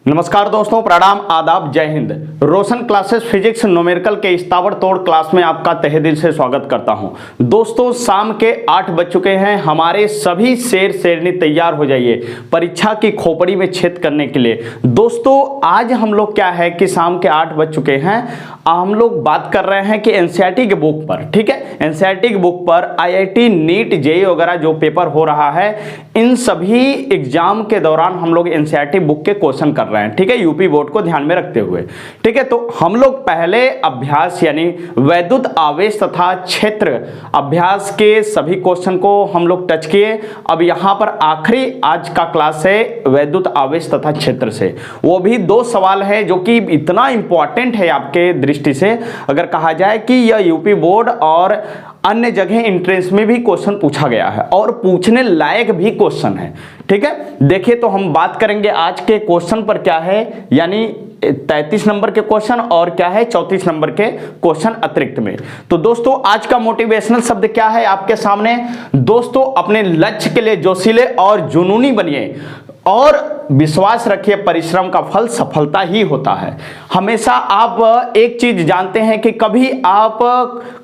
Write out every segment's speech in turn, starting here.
नमस्कार दोस्तों, प्रणाम, आदाब, जय हिंद। रोशन क्लासेस फिजिक्स न्यूमेरिकल के इस ताबड़तोड़ क्लास में आपका तहे दिल से स्वागत करता हूं। दोस्तों, शाम के 8 बज चुके हैं। हमारे सभी शेर शेरनी तैयार हो जाइए परीक्षा की खोपड़ी में छेद करने के लिए। दोस्तों, आज हम लोग क्या है कि शाम के 8 बज चुके हैं, हम लोग बात कर रहे हैं कि एनसीईआरटी के बुक पर, ठीक है, एनसीईआरटी की बुक पर आईआईटी नीट जेईई वगैरह जो पेपर हो रहा है, इन सभी एग्जाम के दौरान हम लोग एनसीईआरटी बुक के क्वेश्चन कर रहे हैं, ठीक है, यूपी बोर्ड को ध्यान में रखते हुए, ठीक है। तो हम लोग पहले अभ्यास यानी वैद्युत आवेश तथा क्षेत्र अभ्यास के सभी क्वेश्चन को हम लोग टच किए। अब यहां पर आखिरी आज का क्लास है वैद्युत आवेश तथा क्षेत्र से, वो भी 2 सवाल है जो कि इतना इंपॉर्टेंट है आपके दृष्टि से। अगर कहा जाए कि यह यूपी बोर्ड और अन्य जगह एंट्रेंस में भी क्वेश्चन पूछा गया है और पूछने लायक भी क्वेश्चन है, ठीक है। देखिए, तो हम बात करेंगे आज के क्वेश्चन पर क्या है, यानी 33 नंबर के क्वेश्चन और क्या है 34 नंबर के क्वेश्चन अतिरिक्त में। तो दोस्तों, आज का मोटिवेशनल शब्द क्या है आपके सामने। दोस्तों, अपने लक्ष्य के लिए जोशीले और जुनूनी बनिए और विश्वास रखिए, परिश्रम का फल सफलता ही होता है। हमेशा आप एक चीज जानते हैं कि कभी आप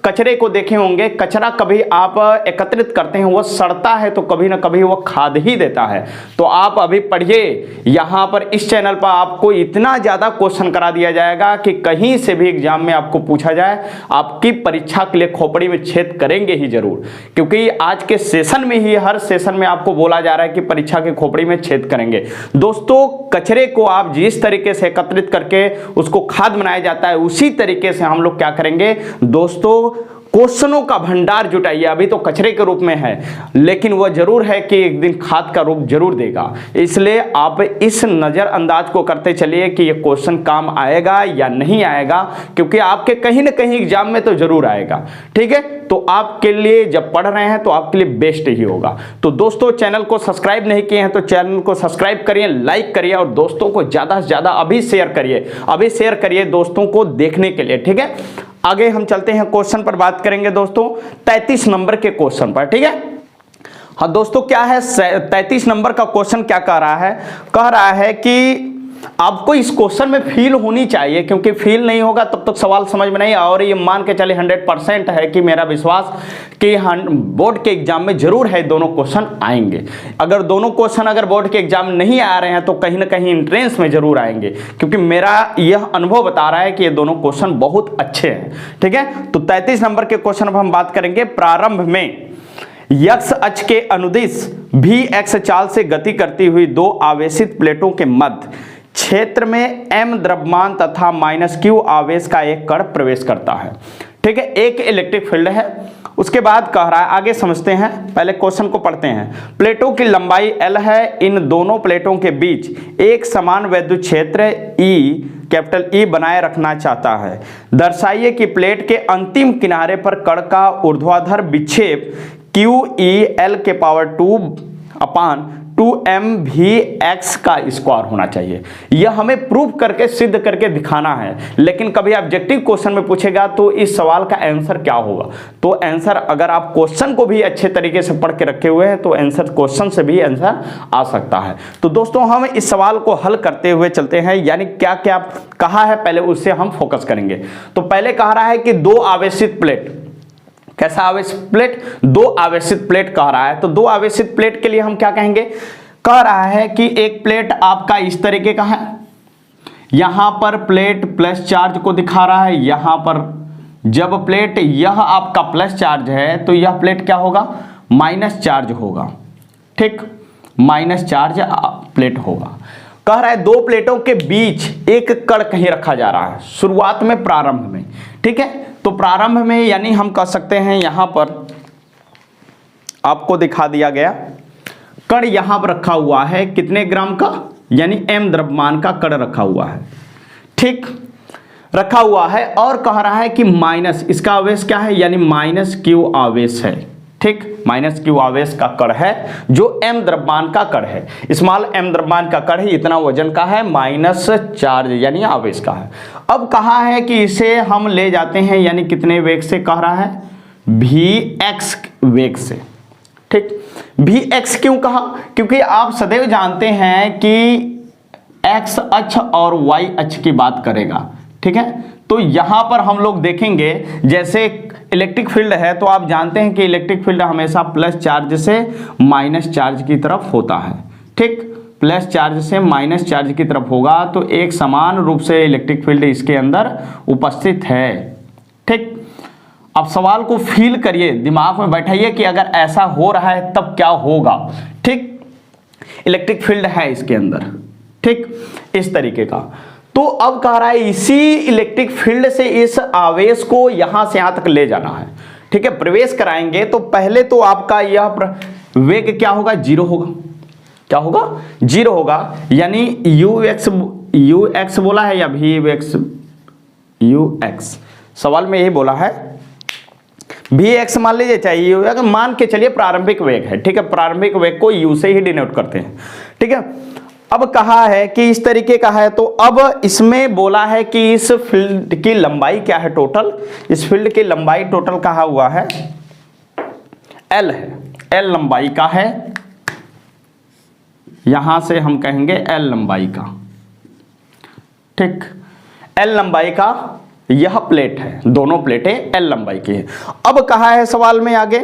कचरे को देखे होंगे, कचरा कभी आप एकत्रित करते हैं, वो सड़ता है तो कभी ना कभी वो खाद ही देता है। तो आप अभी पढ़िए, यहाँ पर इस चैनल पर आपको इतना ज्यादा क्वेश्चन करा दिया जाएगा कि कहीं से भी एग्जाम में आपको पूछा जाए, आपकी परीक्षा के लिए खोपड़ी में छेद करेंगे ही जरूर, क्योंकि आज के सेशन में ही, हर सेशन में आपको बोला जा रहा है कि परीक्षा की खोपड़ी में छेद करेंगे। दोस्तों, कचरे को आप जिस तरीके से एकत्रित करके उसको खाद बनाया जाता है, उसी तरीके से हम लोग क्या करेंगे दोस्तों, क्वेश्चनों का भंडार जुटाइए। अभी तो कचरे के रूप में है, लेकिन वह जरूर है कि एक दिन खाद का रूप जरूर देगा। इसलिए आप इस नजरअंदाज को करते चलिए कि यह क्वेश्चन काम आएगा या नहीं आएगा, क्योंकि आपके कहीं ना कहीं एग्जाम में तो जरूर आएगा, ठीक है। तो आपके लिए जब पढ़ रहे हैं तो आपके लिए बेस्ट ही होगा। तो दोस्तों, चैनल को सब्सक्राइब नहीं किए हैं तो चैनल को सब्सक्राइब करिए, लाइक करिए और दोस्तों को ज्यादा से ज्यादा अभी शेयर करिए दोस्तों को देखने के लिए, ठीक है। आगे हम चलते हैं, क्वेश्चन पर बात करेंगे दोस्तों, 33 नंबर के क्वेश्चन पर, ठीक है। हाँ दोस्तों, क्या है 33 नंबर का क्वेश्चन क्या कह रहा है कि आपको इस क्वेश्चन में फील होनी चाहिए, क्योंकि फील नहीं होगा तब तक सवाल समझ में नहीं। और ये मान के चले 100% है कि मेरा विश्वास कि बोर्ड के एग्जाम में जरूर है दोनों क्वेश्चन आएंगे। अगर दोनों क्वेश्चन अगर बोर्ड के एग्जाम में नहीं आ रहे हैं तो कहीं ना कहीं एंट्रेंस में जरूर आएंगे, क्योंकि मेरा यह अनुभव बता रहा है कि ये दोनों क्वेश्चन बहुत अच्छे हैं, ठीक है। तो 33 नंबर के क्वेश्चन पर हम बात करेंगे। प्रारंभ में x अक्ष के अनुदिश भी x चाल से गति करती हुई 2 आवेशित प्लेटों के मध्य क्षेत्र में m द्रव्यमान तथा -q आवेश का एक कण प्रवेश करता है, ठीक है। एक इलेक्ट्रिक फील्ड है। उसके बाद कह रहा है, आगे समझते हैं, पहले क्वेश्चन को पढ़ते हैं। प्लेटों की लंबाई l है। इन दोनों प्लेटों के बीच एक समान वैद्युत क्षेत्र कैपिटल E बनाए रखना चाहता है। दर्शाइए कि प्लेट के अंतिम किनारे पर कण का ऊर्ध्वाधर विक्षेप QE L के पावर 2/2mVx का स्क्वायर होना चाहिए। यह हमें प्रूव करके सिद्ध करके दिखाना है, लेकिन कभी ऑब्जेक्टिव क्वेश्चन में पूछेगा तो इस सवाल का आंसर क्या होगा। तो आंसर, अगर आप क्वेश्चन को भी अच्छे तरीके से पढ़ के रखे हुए हैं तो आंसर क्वेश्चन से भी आंसर आ सकता है। तो दोस्तों, हम इस सवाल को हल करते हुए चलते हैं, यानी क्या क्या कहा है पहले उससे हम फोकस करेंगे। तो पहले कह रहा है कि 2 आवेशित प्लेट, कैसा आवेशित प्लेट, 2 आवेशित प्लेट कह रहा है। तो 2 आवेशित प्लेट के लिए हम क्या कहेंगे, कह रहा है कि एक प्लेट आपका इस तरीके का है, यहां पर प्लेट प्लस चार्ज को दिखा रहा है। यहां पर जब प्लेट यह आपका प्लस चार्ज है तो यह प्लेट क्या होगा, माइनस चार्ज होगा, ठीक, माइनस चार्ज प्लेट होगा। कह रहा है 2 प्लेटों के बीच एक कण कहीं रखा जा रहा है शुरुआत में, प्रारंभ में, ठीक है। तो प्रारंभ में यानी हम कह सकते हैं, यहां पर आपको दिखा दिया गया कण यहां पर रखा हुआ है, कितने ग्राम का, यानी m द्रव्यमान का कण रखा हुआ है, ठीक, रखा हुआ है। और कह रहा है कि माइनस, इसका आवेश क्या है, यानी -q आवेश है, ठीक, -q आवेश का कण है जो m द्रव्यमान का कण है, स्मॉल m द्रव्यमान का कण है, इतना वजन का है, माइनस चार्ज यानी आवेश का है। अब कहा है कि इसे हम ले जाते हैं, यानी कितने वेग से, कह रहा है vx वेग से, ठीक। vx क्यों कहा, क्योंकि आप सदैव जानते हैं कि एक्स अक्ष और वाई अक्ष की बात करेगा, ठीक है। तो यहां पर हम लोग देखेंगे, जैसे इलेक्ट्रिक फील्ड है तो आप जानते हैं कि इलेक्ट्रिक फील्ड हमेशा प्लस चार्ज से माइनस चार्ज की तरफ होता है, ठीक। प्लस चार्ज से माइनस चार्ज की तरफ होगा, तो एक समान रूप से इलेक्ट्रिक फील्ड इसके अंदर उपस्थित है, ठीक। अब सवाल को फील करिए, दिमाग में बैठाइए कि अगर ऐसा हो रहा है तब क्या होगा, ठीक। इलेक्ट्रिक फील्ड है इसके अंदर, ठीक, इस तरीके का। तो अब कह रहा है इसी इलेक्ट्रिक फील्ड से इस आवेश को यहां से यहां तक ले जाना है, ठीक है। प्रवेश कराएंगे तो पहले तो आपका यह वेग क्या होगा, जीरो होगा। क्या होगा, जीरो होगा, यानी यू एक्स बोला है या वी एक्स, यू एक्स सवाल में यही बोला है, वी एक्स मान लीजिए, चाहिए अगर मान के चलिए प्रारंभिक वेग है, ठीक है। प्रारंभिक वेग को यू से ही डिनोट करते हैं, ठीक है। अब कहा है कि इस तरीके का है, तो अब इसमें बोला है कि इस फील्ड की लंबाई क्या है टोटल, इस फील्ड की लंबाई टोटल कहा हुआ है एल है, एल लंबाई का है, यहां से हम कहेंगे एल लंबाई का, ठीक। एल लंबाई का यह प्लेट है, दोनों प्लेटें एल लंबाई की है। अब कहा है सवाल में आगे,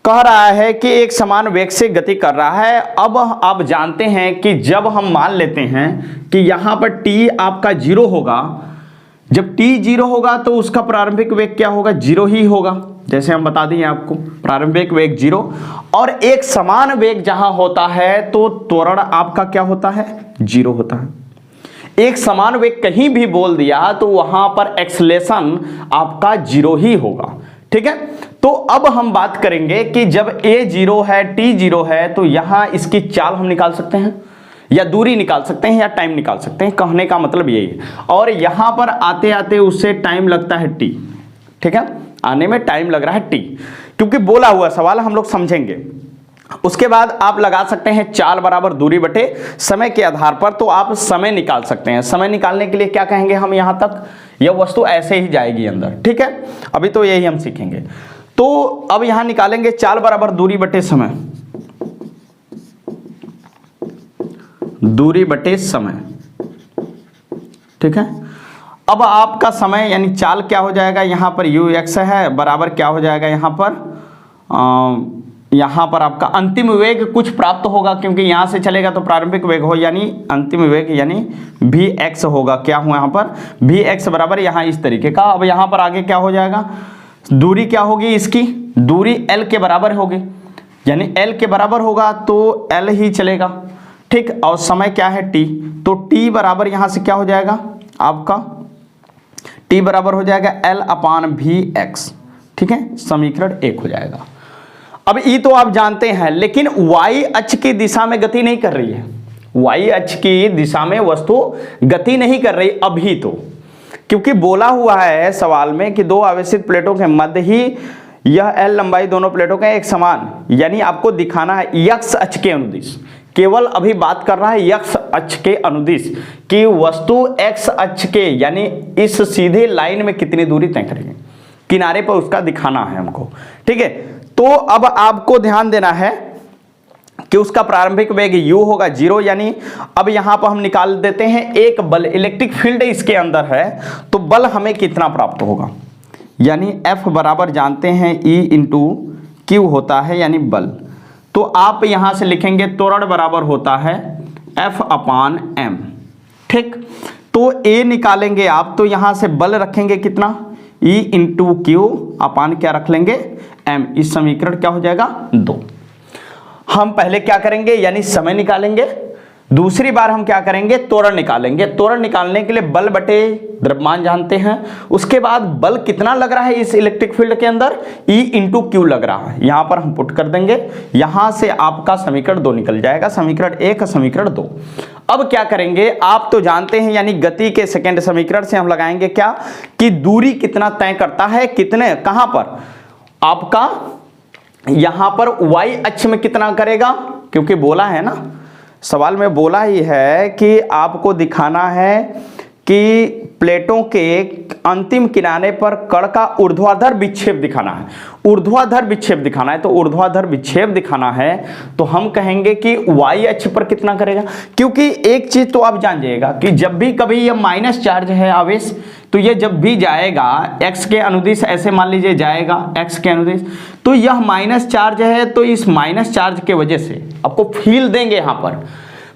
कह रहा है कि एक समान वेग से गति कर रहा है। अब आप जानते हैं कि जब हम मान लेते हैं कि यहां पर t आपका जीरो होगा, जब t जीरो होगा तो उसका प्रारंभिक वेग क्या होगा, जीरो ही होगा, जैसे हम बता दिए आपको, प्रारंभिक वेग जीरो। और एक समान वेग जहां होता है तो त्वरण आपका क्या होता है, जीरो होता है। एक समान वेग कहीं भी बोल दिया तो वहां पर एक्सेलेरेशन आपका जीरो ही होगा, ठीक है। तो अब हम बात करेंगे कि जब a जीरो है, t जीरो है, तो यहां इसकी चाल हम निकाल सकते हैं या दूरी निकाल सकते हैं या टाइम निकाल सकते हैं, कहने का मतलब यही है। और यहां पर आते आते उससे टाइम लगता है t, ठीक है, आने में टाइम लग रहा है t, क्योंकि बोला हुआ सवाल हम लोग समझेंगे। उसके बाद आप लगा सकते हैं चाल बराबर दूरी बटे समय के आधार पर, तो आप समय निकाल सकते हैं। समय निकालने के लिए क्या कहेंगे हम, यहां तक यह वस्तु ऐसे ही जाएगी अंदर, ठीक है। अभी तो यही हम सीखेंगे। तो अब यहां निकालेंगे चाल बराबर दूरी बटे समय, दूरी बटे समय, ठीक है। अब आपका समय यानी चाल क्या हो जाएगा, यहां पर यू एक्स है, बराबर क्या हो जाएगा यहां पर आपका अंतिम वेग कुछ प्राप्त होगा, क्योंकि यहां से चलेगा तो प्रारंभिक वेग हो, यानी अंतिम वेग यानी भी एक्स होगा। क्या हुआ यहां पर, भी एक्स बराबर यहां इस तरीके का। अब यहां पर आगे क्या हो जाएगा, दूरी क्या होगी इसकी, दूरी एल के बराबर होगी, यानी एल के बराबर होगा तो एल ही चलेगा, ठीक। और समय क्या है टी, तो टी बराबर यहां से क्या हो जाएगा आपका, टी बराबर हो जाएगा एल अपान भी एक्स, ठीक है। समीकरण 1 हो जाएगा। अब ई तो आप जानते हैं, लेकिन y अक्ष की दिशा में गति नहीं कर रही है, y अक्ष की दिशा में वस्तु गति नहीं कर रही अभी तो, क्योंकि बोला हुआ है सवाल में कि दो आवेशित प्लेटों के मध्य ही यह एल लंबाई दोनों प्लेटों का एक समान, यानी आपको दिखाना है x अक्ष के अनुदिश, केवल अभी बात कर रहा है x अक्ष के अनुदिश कि वस्तु x अक्ष के यानी इस सीधे लाइन में कितनी दूरी तय करेगी, किनारे पर उसका दिखाना है हमको, ठीक है। तो अब आपको ध्यान देना है कि उसका प्रारंभिक वेग u होगा जीरो, यानी अब यहां पर हम निकाल देते हैं एक बल, इलेक्ट्रिक फील्ड इसके अंदर है, तो बल हमें कितना प्राप्त होगा, यानी F बराबर जानते हैं E इंटू क्यू होता है, यानी बल। तो आप यहां से लिखेंगे त्वरण बराबर होता है F अपान M, ठीक। तो A निकालेंगे आप, तो यहां से बल रखेंगे कितना, E इंटू क्यू अपान क्या रख लेंगे M। इस समीकरण क्या हो जाएगा 2। हम पहले क्या करेंगे, यानी समय निकालेंगे, दूसरी बार हम क्या करेंगे, त्वरण निकालेंगे। त्वरण निकालने के लिए बल बटे द्रव्यमान जानते हैं, उसके बाद बल कितना लग रहा है इस इलेक्ट्रिक फील्ड के अंदर, E इंटू क्यू लग रहा है, यहां पर हम पुट कर देंगे, यहां से आपका समीकरण 2 निकल जाएगा, समीकरण 1 समीकरण 2। अब क्या करेंगे, आप तो जानते हैं, यानी गति के सेकेंड समीकरण से हम लगाएंगे क्या, कि दूरी कितना तय करता है, कितने कहां पर आपका, यहां पर y अक्ष में कितना करेगा, क्योंकि बोला है ना सवाल में, बोला ही है कि आपको दिखाना है कि प्लेटों के अंतिम किनारे पर कण का ऊर्ध्वाधर विक्षेप दिखाना है। ऊर्ध्वाधर विक्षेप दिखाना है, तो ऊर्ध्वाधर विक्षेप दिखाना है तो हम कहेंगे कि y अक्ष पर कितना करेगा, क्योंकि एक चीज तो आप जान जाइएगा कि जब भी कभी यह माइनस चार्ज है आवेश, तो ये जब भी जाएगा x के अनुदिश, ऐसे मान लीजिए जाएगा x के अनुदिश, तो यह माइनस चार्ज है, तो इस माइनस चार्ज के वजह से आपको फील देंगे, यहाँ पर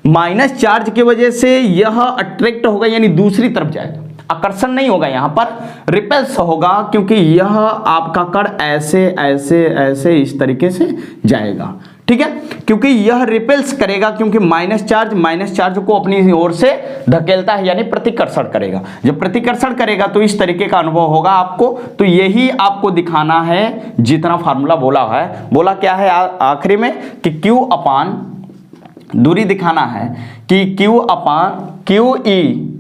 माइनस चार्ज की वजह से यह अट्रैक्ट होगा, यानी दूसरी तरफ जाएगा, आकर्षण नहीं होगा, यहाँ पर रिपल्स होगा, क्योंकि यह आपका कण ऐसे ऐसे ऐसे इस तरीके से जाएगा, ठीक है, क्योंकि यह रिपल्स करेगा, क्योंकि माइनस चार्ज को अपनी ओर से धकेलता है, यानी प्रतिकर्षण करेगा। जब प्रतिकर्षण करेगा तो इस तरीके का अनुभव होगा आपको। तो यही आपको दिखाना है, जितना फार्मूला बोला है, बोला क्या है आखिरी में कि Q अपान दूरी दिखाना है कि Q अपान QE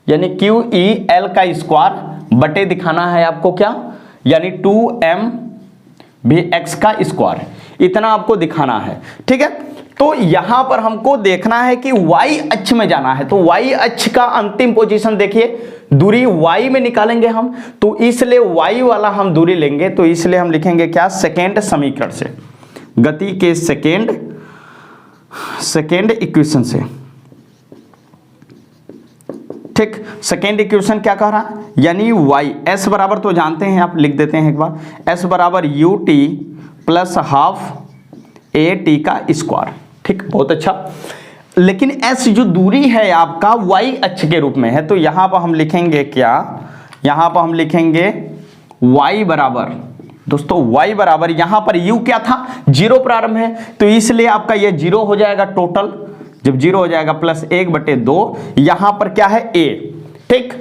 यानी QE L का स्क्वायर बटे दिखाना है आपको क्या, यानी 2mVx का स्क्वायर, इतना आपको दिखाना है, ठीक है। तो यहां पर हमको देखना है कि y अक्ष में जाना है, तो y अक्ष का अंतिम पोजीशन देखिए, दूरी y में निकालेंगे हम, तो इसलिए y वाला हम दूरी लेंगे, तो इसलिए हम लिखेंगे क्या, सेकेंड समीकरण से, गति के सेकेंड इक्वेशन से, ठीक। सेकेंड इक्वेशन क्या कह रहा है, यानी y s बराबर तो जानते हैं आप, लिख देते हैं एक बार, s बराबर ut plus half A T का स्क्वायर, ठीक, बहुत अच्छा। लेकिन s जो दूरी है आपका y अक्ष के रूप में है, तो यहां पर हम लिखेंगे क्या, यहां पर हम लिखेंगे y बराबर, दोस्तों y बराबर, यहां पर u क्या था, 0 प्रारंभ है, तो इसलिए आपका ये 0 हो जाएगा टोटल, जब 0 हो जाएगा प्लस 1/2, यहां पर क्या है a, ठीक,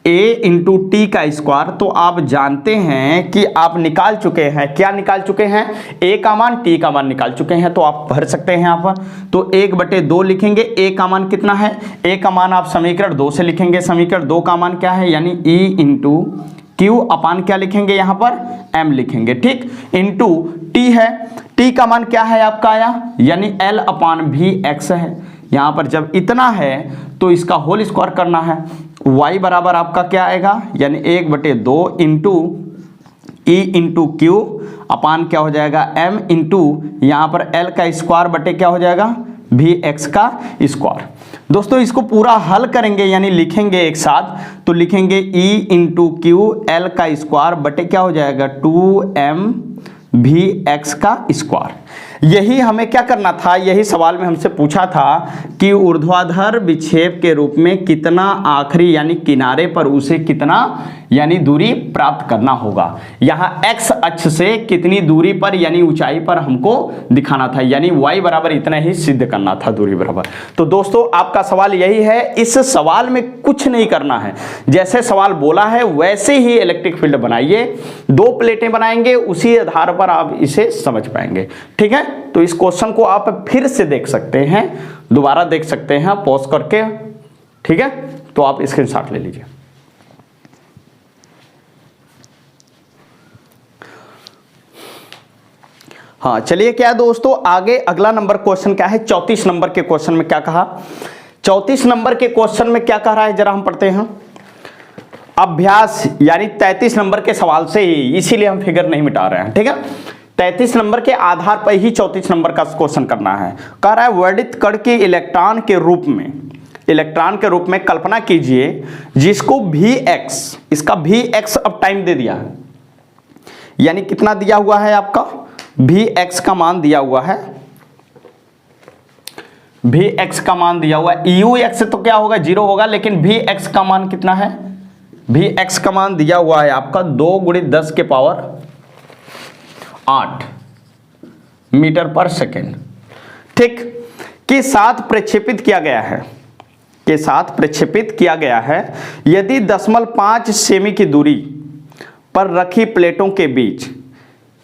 a इंटू टी का स्क्वायर। तो आप जानते हैं कि आप निकाल चुके हैं, क्या निकाल चुके हैं, a का मान t का मान निकाल चुके हैं, तो आप भर सकते हैं यहाँ पर, तो 1/2 लिखेंगे, a का मान कितना है, a का मान आप समीकरण 2 से लिखेंगे, समीकरण 2 का मान क्या है, यानी e इंटू Q अपान क्या लिखेंगे यहाँ पर, m लिखेंगे, ठीक, इंटू t है, t का मान क्या है आपका आया, यानी L अपान Vx है, यहाँ पर जब इतना है तो इसका होल स्क्वायर करना है, y बराबर आपका क्या आएगा, यानी 1/2 इंटू e इंटू क्यू अपान क्या हो जाएगा, m इंटू यहाँ पर L का स्क्वायर बटे क्या हो जाएगा, Vx का स्क्वायर। दोस्तों इसको पूरा हल करेंगे, यानी लिखेंगे एक साथ, तो लिखेंगे e इंटू क्यू L का स्क्वायर बटे क्या हो जाएगा, 2mVx का स्क्वायर। यही हमें क्या करना था, यही सवाल में हमसे पूछा था कि ऊर्ध्वाधर विक्षेप के रूप में कितना आखिरी यानी किनारे पर उसे कितना यानी दूरी प्राप्त करना होगा, यहाँ x अक्ष से कितनी दूरी पर यानी ऊंचाई पर हमको दिखाना था, यानी y बराबर इतना ही सिद्ध करना था दूरी बराबर। तो दोस्तों आपका सवाल यही है, इस सवाल में कुछ नहीं करना है, जैसे सवाल बोला है वैसे ही इलेक्ट्रिक फील्ड बनाइए, 2 प्लेटें बनाएंगे, उसी आधार पर आप इसे समझ पाएंगे, ठीक है। तो इस क्वेश्चन को आप फिर से देख सकते हैं, दोबारा देख सकते हैं पॉज करके, ठीक है। तो आप स्क्रीनशॉट ले लीजिए। हाँ चलिए, क्या है दोस्तों आगे अगला नंबर क्वेश्चन क्या है, 34 नंबर के क्वेश्चन में क्या कहा, 34 नंबर के क्वेश्चन में क्या कह रहा है, जरा हम पढ़ते हैं। अभ्यास यानी 33 नंबर के सवाल से ही, इसीलिए हम फिगर नहीं मिटा रहे हैं, ठीक है। 33 नंबर के आधार पर ही 34 नंबर का क्वेश्चन करना है। कह रहा है वर्णित कण के इलेक्ट्रॉन के रूप में कल्पना कीजिए जिसको Vx, इसका Vx अब टाइम दे दिया है, यानी कितना दिया हुआ है आपका, Vx का मान दिया हुआ है, Vx का मान दिया हुआ है, Ux तो क्या होगा 0 होगा, लेकिन Vx का मान कितना है, Vx का मान दिया हुआ है आपका 2 × 10⁸ मीटर पर सेकेंड, ठीक, के साथ प्रक्षेपित किया गया है, यदि 0.5 सेमी की दूरी पर रखी प्लेटों के बीच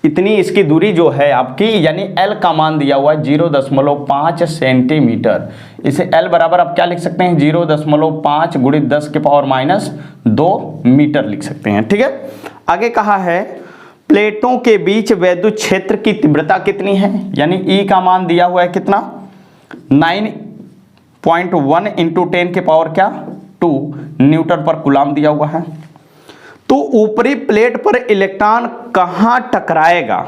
इतनी इसकी दूरी जो है आपकी, यानी L का मान दिया हुआ है 0.5 सेंटीमीटर, इसे L बराबर आप क्या लिख सकते हैं, 0.5 × 10⁻² मीटर लिख सकते हैं, ठीक है। आगे कहा है प्लेटों के बीच वैद्युत क्षेत्र की तीव्रता कितनी है, यानी E का मान दिया हुआ है कितना, 9.1 × 10⁻ न्यूटन पर कूलाम दिया हुआ है। तो ऊपरी प्लेट पर इलेक्ट्रॉन कहां टकराएगा,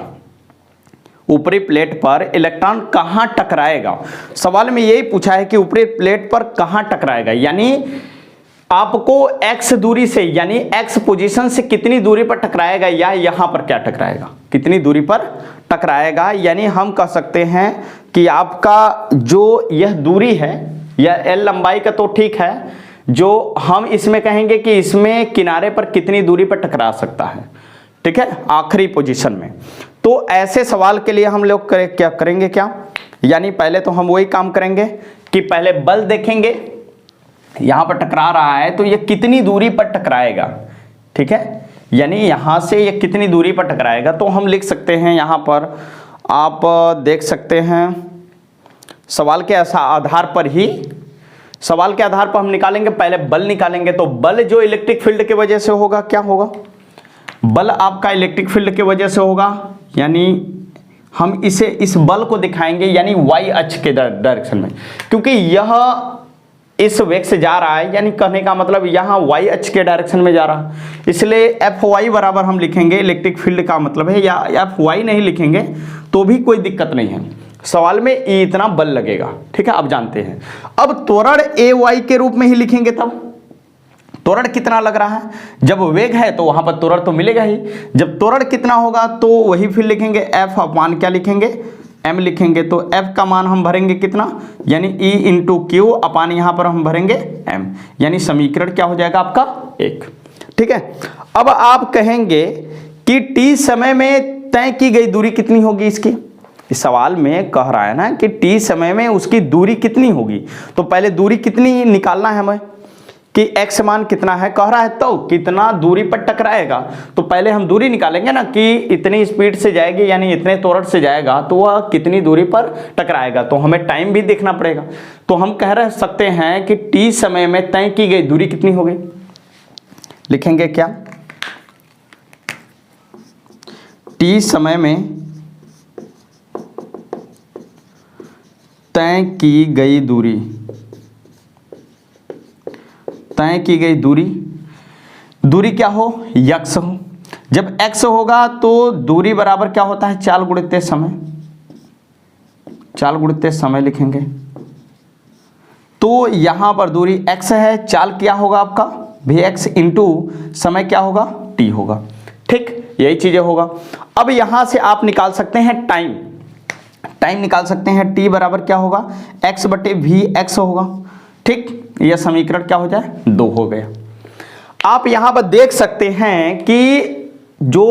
ऊपरी प्लेट पर इलेक्ट्रॉन कहां टकराएगा, सवाल में यही पूछा है कि ऊपरी प्लेट पर कहां टकराएगा, यानी आपको x दूरी से यानी x पोजीशन से कितनी दूरी पर टकराएगा या यहां पर क्या टकराएगा, कितनी दूरी पर टकराएगा। यानी हम कह सकते हैं कि आपका जो यह दूरी है या l लंबाई का तो ठीक है, जो हम इसमें कहेंगे कि इसमें किनारे पर कितनी दूरी पर टकरा सकता है, ठीक है, आखिरी पोजीशन में। तो ऐसे सवाल के लिए हम लोग क्या करेंगे, क्या यानी पहले तो हम वही काम करेंगे कि पहले बल देखेंगे, यहां पर टकरा रहा है तो ये कितनी दूरी पर टकराएगा, ठीक है, यानी यहां से ये कितनी दूरी पर टकराएगा। तो हम लिख सकते हैं, यहां पर आप देख सकते हैं सवाल के आधार पर ही, सवाल के आधार पर हम निकालेंगे, पहले बल निकालेंगे। तो बल जो इलेक्ट्रिक फील्ड की वजह से होगा, क्या होगा, बल आपका इलेक्ट्रिक फील्ड की वजह से होगा, यानी हम इसे इस बल को दिखाएंगे यानी वाई अक्ष के डायरेक्शन में, क्योंकि यह इस वेग से जा रहा है, यानी कहने का मतलब यहां वाई अक्ष के डायरेक्शन में जा रहा है, इसलिए एफ वाई बराबर हम लिखेंगे, इलेक्ट्रिक फील्ड का मतलब है, या एफ वाई नहीं लिखेंगे तो भी कोई दिक्कत नहीं है, सवाल में इतना बल लगेगा, ठीक है, अब जानते हैं। अब त्वरण ए वाई के रूप में ही लिखेंगे, तब त्वरण कितना लग रहा है, जब वेग है तो वहां पर त्वरण तो मिलेगा ही, जब त्वरण कितना होगा तो वही फिर लिखेंगे एफ अपान क्या लिखेंगे, m लिखेंगे। तो f का मान हम भरेंगे कितना, यानी e इंटू क्यू अपान यहां पर हम भरेंगे m, यानी समीकरण क्या हो जाएगा आपका 1, ठीक है। अब आप कहेंगे कि t समय में तय की गई दूरी कितनी होगी इसकी, इस सवाल में कह रहा है ना कि t समय में उसकी दूरी कितनी होगी, तो पहले दूरी कितनी निकालना है हमें कि x मान कितना है, कह रहा है तो कितना दूरी पर टकराएगा, तो पहले हम दूरी निकालेंगे ना कि इतनी स्पीड से जाएगी यानी इतने त्वरण से जाएगा तो वह कितनी दूरी पर टकराएगा, तो हमें टाइम भी देखना पड़ेगा। तो हम कह सकते हैं कि t समय में तय की गई दूरी कितनी होगी, लिखेंगे क्या, t समय में तय की गई दूरी, तय की गई दूरी, दूरी क्या हो, x हो, जब x होगा तो दूरी बराबर क्या होता है, चाल गुणित समय, चाल गुणित समय लिखेंगे। तो यहां पर दूरी x है, चाल क्या होगा आपका vx इंटू समय क्या होगा t होगा, ठीक, यही चीजें होगा। अब यहां से आप निकाल सकते हैं टाइम, टाइम निकाल सकते हैं, t बराबर क्या होगा x बटे vx होगा, ठीक, यह समीकरण क्या हो जाए 2 हो गया। आप यहां पर देख सकते हैं कि जो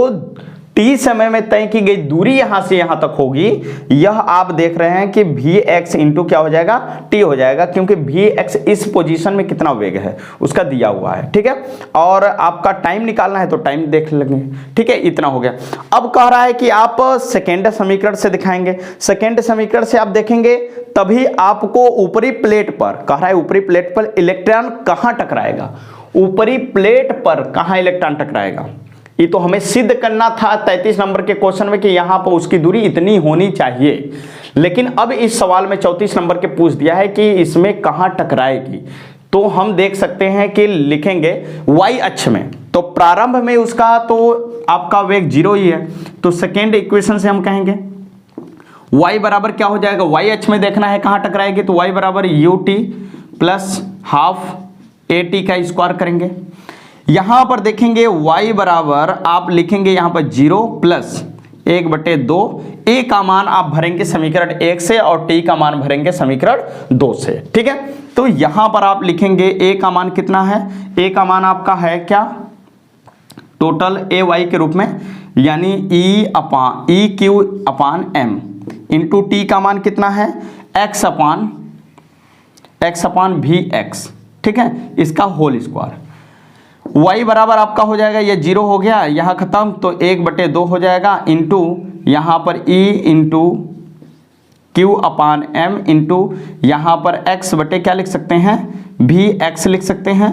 t समय में तय की गई दूरी यहां से यहां तक होगी, यह आप देख रहे हैं कि vx इंटू क्या हो जाएगा t हो जाएगा, क्योंकि vx इस पोजीशन में कितना वेग है उसका दिया हुआ है, ठीक है। और आपका टाइम निकालना है तो टाइम देख लेंगे, ठीक है, इतना हो गया। अब कह रहा है कि आप सेकेंड समीकरण से दिखाएंगे, सेकेंड समीकरण से आप देखेंगे तभी आपको ऊपरी प्लेट पर, कह रहा है ऊपरी प्लेट पर इलेक्ट्रॉन कहां टकराएगा, ऊपरी प्लेट पर कहां इलेक्ट्रॉन टकराएगा, ये तो हमें सिद्ध करना था 33 नंबर के क्वेश्चन में कि यहां पर उसकी दूरी इतनी होनी चाहिए, लेकिन अब इस सवाल में 34 नंबर के पूछ दिया है कि इसमें कहां टकराएगी। तो हम देख सकते हैं कि लिखेंगे y अक्ष में, तो प्रारंभ में उसका तो आपका वेग 0 ही है, तो सेकेंड इक्वेशन से हम कहेंगे y बराबर क्या हो जाएगा, y अक्ष में देखना है कहां टकराएगी, तो y बराबर ut प्लस हाफ at का स्क्वायर करेंगे। यहां पर देखेंगे y बराबर आप लिखेंगे यहां पर 0 प्लस 1/2, a का मान आप भरेंगे समीकरण 1 से और t का मान भरेंगे समीकरण 2 से, ठीक है। तो यहां पर आप लिखेंगे a का मान कितना है, a का मान आपका है क्या, टोटल ए वाई के रूप में, यानी ई क्यू अपान एम इंटू टी का मान कितना है एक्स अपान वी एक्स, ठीक है, इसका होल स्क्वायर। y बराबर आपका हो जाएगा, ये 0 हो गया यहाँ खत्म, तो 1/2 हो जाएगा इंटू यहाँ पर e इंटू क्यू अपान एम इंटू यहाँ पर x बटे क्या लिख सकते हैं भी x लिख सकते हैं,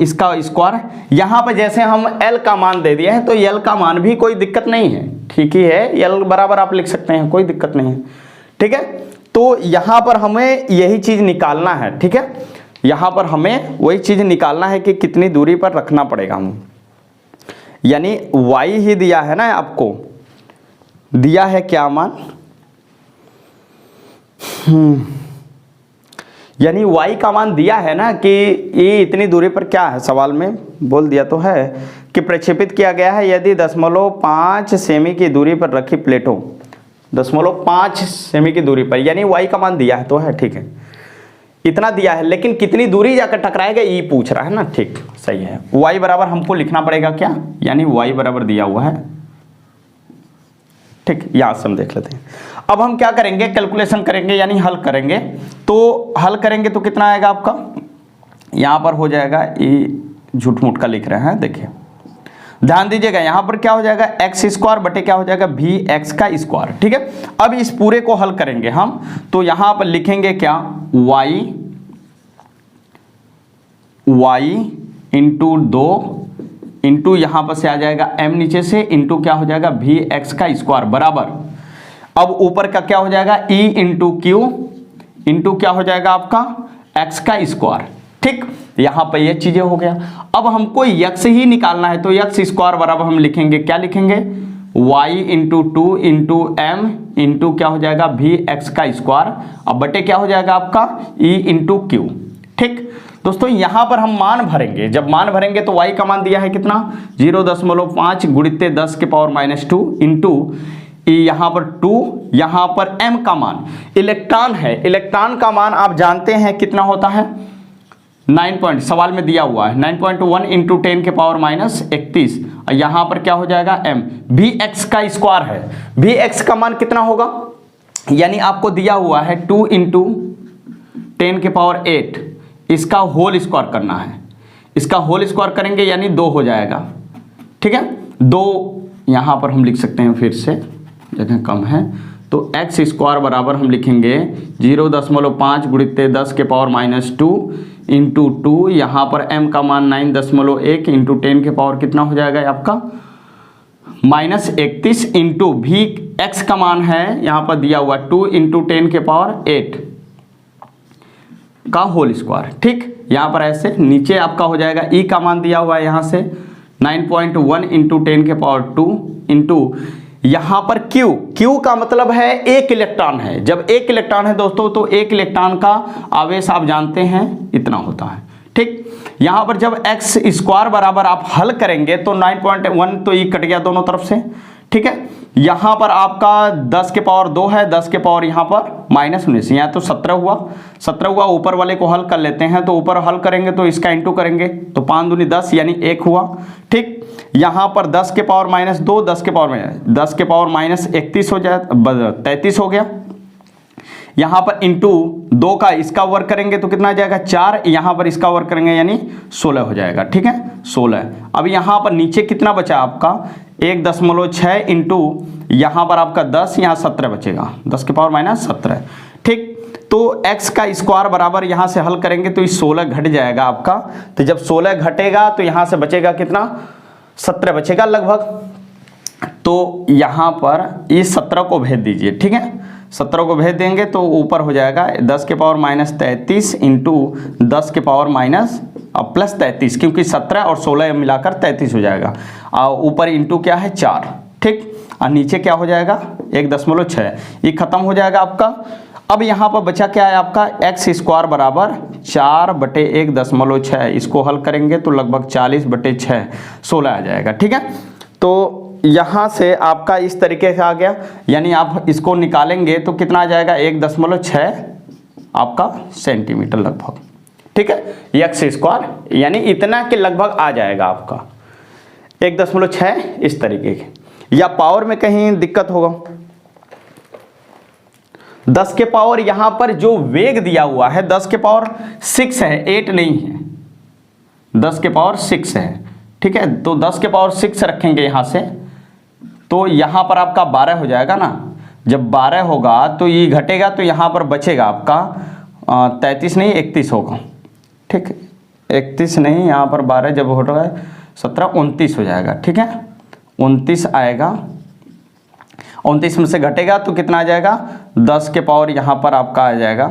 इसका स्क्वायर। यहाँ पर जैसे हम l का मान दे दिए हैं तो l का मान भी कोई दिक्कत नहीं है, ठीक ही है, l बराबर आप लिख सकते हैं, कोई दिक्कत नहीं है, ठीक है। तो यहाँ पर हमें यही चीज निकालना है, ठीक है। यहाँ पर हमें वही चीज़ निकालना है कि कितनी दूरी पर रखना पड़ेगा हम, यानी y ही दिया है ना आपको, दिया है क्या मान, यानी y का मान दिया है ना कि ये इतनी दूरी पर क्या है, सवाल में बोल दिया तो है कि प्रक्षेपित किया गया है यदि 0.5 सेमी की दूरी पर रखी प्लेटों, 0.5 सेमी की दूरी पर, यानी y का मान दिया है तो है, ठीक है, इतना दिया है, लेकिन कितनी दूरी जाकर टकराएगा ये पूछ रहा है ना, ठीक सही है। y बराबर हमको लिखना पड़ेगा क्या, यानी y बराबर दिया हुआ है, ठीक, यहां से हम देख लेते हैं। अब हम क्या करेंगे, कैलकुलेशन करेंगे यानी हल करेंगे। तो हल करेंगे तो कितना आएगा आपका, यहां पर हो जाएगा, ये झूठ मूठ का लिख रहे हैं, देखिए ध्यान दीजिएगा, यहां पर क्या हो जाएगा एक्स स्क्वायर बटे क्या हो जाएगा भी एक्स का स्क्वायर, ठीक है। अब इस पूरे को हल करेंगे हम, तो यहां पर लिखेंगे क्या y इंटू 2 इंटू यहां पर से आ जाएगा m नीचे से इंटू क्या हो जाएगा भी एक्स का स्क्वायर बराबर, अब ऊपर का क्या हो जाएगा e इंटू क्यू इंटू क्या हो जाएगा आपका x का स्क्वायर, ठीक, यहां पर ये चीजें हो गया। अब हमको x ही निकालना है, तो x स्क्वायर बराबर हम लिखेंगे, क्या लिखेंगे y into 2 into m into क्या हो जाएगा भी एक्स का स्क्वायर, अब बटे क्या हो जाएगा आपका e इंटू क्यू, ठीक। दोस्तों यहां पर हम मान भरेंगे, जब मान भरेंगे तो y का मान दिया है कितना 0.5 गुणित 10 के पावर -2 इंटू यहां पर 2, यहां पर m का मान, इलेक्ट्रॉन है, इलेक्ट्रॉन का मान आप जानते हैं कितना होता है 9 पॉइंट, सवाल में दिया हुआ है 9.1 इंटू 10 के पावर -31, यहां पर क्या हो जाएगा m, भी एक्स का स्क्वायर है, भी एक्स का मान कितना होगा, यानी आपको दिया हुआ है 2 इंटू 10 के पावर 8, इसका होल स्क्वायर करना है, इसका होल स्क्वायर करेंगे यानी 2 हो जाएगा, ठीक है, 2 यहां पर हम लिख सकते हैं, फिर से जगह कम है, तो एक्स स्क्वायर बराबर हम लिखेंगे 0.5 गुणित 10 के पावर -2 इंटू 2, यहाँ पर m का मान 9.1 इंटू 10 के पावर कितना हो जाएगा आपका -31 इंटू भी x का मान है यहाँ पर दिया हुआ 2 इंटू 10 के पावर 8 का होल स्क्वायर, ठीक, यहाँ पर ऐसे नीचे आपका हो जाएगा e का मान दिया हुआ है यहाँ से 9.1 इंटू 10 के पावर 2 इंटू यहाँ पर Q का मतलब है एक इलेक्ट्रॉन है, जब एक इलेक्ट्रॉन है दोस्तों तो एक इलेक्ट्रॉन का आवेश आप जानते हैं इतना होता है, ठीक। यहाँ पर जब एक्स स्क्वायर बराबर आप हल करेंगे तो 9.1 तो ये कट गया दोनों तरफ से, ठीक है, यहाँ पर आपका 10 के पावर 2 है, 10 के पावर यहाँ पर -19, यहाँ तो 17 हुआ, ऊपर वाले को हल कर लेते हैं, तो ऊपर हल करेंगे तो इसका इंटू करेंगे तो 5 दूनी 10 यानी 1 हुआ, ठीक। यहाँ पर 10 के पावर -2, 10 के पावर -31 हो जाए 33 हो गया, यहाँ पर इंटू 2 का इसका वर्क करेंगे तो कितना आ जाएगा 4, यहाँ पर इसका वर्क करेंगे यानी 16 हो जाएगा, ठीक है 16। अब यहाँ पर नीचे कितना बचा आपका 1.6 इंटू यहाँ पर आपका 10, यहाँ 17 बचेगा, 10 के पावर -17, ठीक। तो x का स्क्वायर बराबर यहाँ से हल करेंगे तो ये 16 घट जाएगा आपका, तो जब 16 घटेगा तो यहाँ से बचेगा कितना 17 बचेगा लगभग, तो यहाँ पर इस 17 को भेज दीजिए, ठीक है, 17 को भेज देंगे तो ऊपर हो जाएगा 10 के पावर -33 इंटू 10 के पावर +33, क्योंकि 17 और 16 मिलाकर 33 हो जाएगा, और ऊपर इंटू क्या है 4, ठीक, और नीचे क्या हो जाएगा 1.6, ये खत्म हो जाएगा आपका। अब यहाँ पर बचा क्या है आपका एक्स स्क्वायर बराबर 4 बटे 1.6, इसको हल करेंगे तो लगभग 40 बटे 6 16 आ जाएगा, ठीक है। तो यहाँ से आपका इस तरीके से आ गया, यानी आप इसको निकालेंगे तो कितना आ जाएगा 1.6 आपका सेंटीमीटर लगभग, ठीक है, एक्स स्क्वायर यानी इतना के लगभग आ जाएगा आपका 1.6 इस तरीके के। या पावर में कहीं दिक्कत होगा 10 के पावर यहाँ पर जो वेग दिया हुआ है 10 के पावर 6 है, 8 नहीं है, 10 के पावर 6 है, ठीक है, तो 10 के पावर 6 रखेंगे यहाँ से, तो यहाँ पर आपका 12 हो जाएगा ना, जब 12 होगा तो ये घटेगा तो यहाँ पर बचेगा आपका 33 नहीं 31 होगा, ठीक, 31 नहीं, यहाँ पर 12 जब हो रहा है 17 29 हो जाएगा, ठीक है, 29 आएगा, 29 में से घटेगा तो कितना आ जाएगा 10 के पावर यहाँ पर आपका आ जाएगा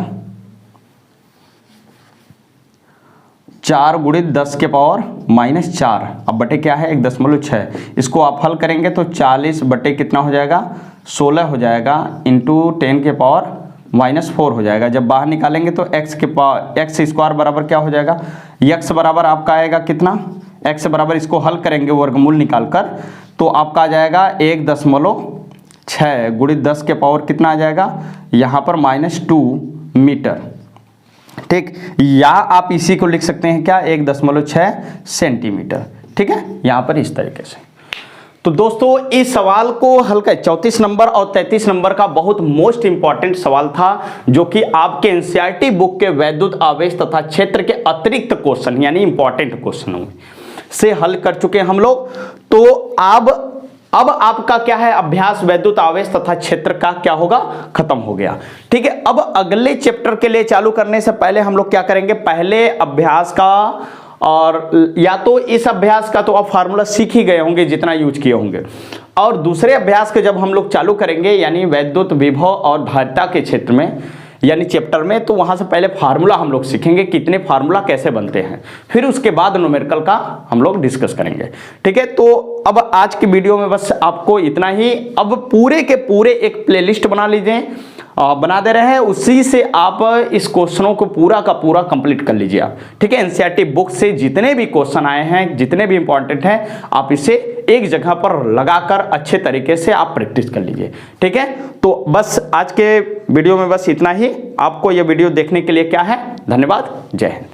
4 गुणित 10 के पावर -4, अब बटे क्या है 1.6, इसको आप हल करेंगे तो 40 बटे कितना हो जाएगा 16 हो जाएगा, इंटू 10 के पावर -4 हो जाएगा। जब बाहर निकालेंगे तो x स्क्वायर बराबर क्या हो जाएगा, x बराबर आपका आएगा कितना, x बराबर इसको हल करेंगे वर्गमूल निकालकर तो आपका आ जाएगा 1.6 गुणित 10 के पावर कितना आ जाएगा यहाँ पर -2 मीटर। ठीक, या आप इसी को लिख सकते हैं क्या 1.6 सेंटीमीटर। ठीक है, यहाँ पर इस तरीके से। तो दोस्तों इस सवाल को हल कर 34 नंबर और 33 नंबर का बहुत मोस्ट इंपॉर्टेंट सवाल था, जो कि आपके एनसीईआरटी बुक के वैद्युत आवेश तथा क्षेत्र के अतिरिक्त क्वेश्चन यानी इंपॉर्टेंट क्वेश्चनों से हल कर चुके हैं हम लोग। तो अब आपका क्या है अभ्यास वैद्युत आवेश तथा क्षेत्र का क्या होगा, खत्म हो गया। ठीक है, अब अगले चैप्टर के लिए चालू करने से पहले हम लोग क्या करेंगे, पहले अभ्यास का और या तो इस अभ्यास का तो आप फार्मूला सीख ही गए होंगे जितना यूज किए होंगे, और दूसरे अभ्यास के जब हम लोग चालू करेंगे यानी वैद्युत विभव और धारिता के क्षेत्र में यानी चैप्टर में, तो वहां से पहले फार्मूला हम लोग सीखेंगे, कितने फार्मूला कैसे बनते हैं, फिर उसके बाद न्यूमेरिकल का हम लोग डिस्कस करेंगे। ठीक है, तो अब आज की वीडियो में बस आपको इतना ही। अब पूरे के पूरे एक प्लेलिस्ट बना लीजिए, बना दे रहे हैं, उसी से आप इस क्वेश्चनों को पूरा का पूरा कंप्लीट कर लीजिए आप। ठीक है, एनसीईआरटी बुक से जितने भी क्वेश्चन आए हैं, जितने भी इंपॉर्टेंट हैं, आप इसे एक जगह पर लगाकर अच्छे तरीके से आप प्रैक्टिस कर लीजिए। ठीक है, तो बस आज के वीडियो में बस इतना ही। आपको यह वीडियो देखने के लिए क्या है, धन्यवाद, जय हिंद।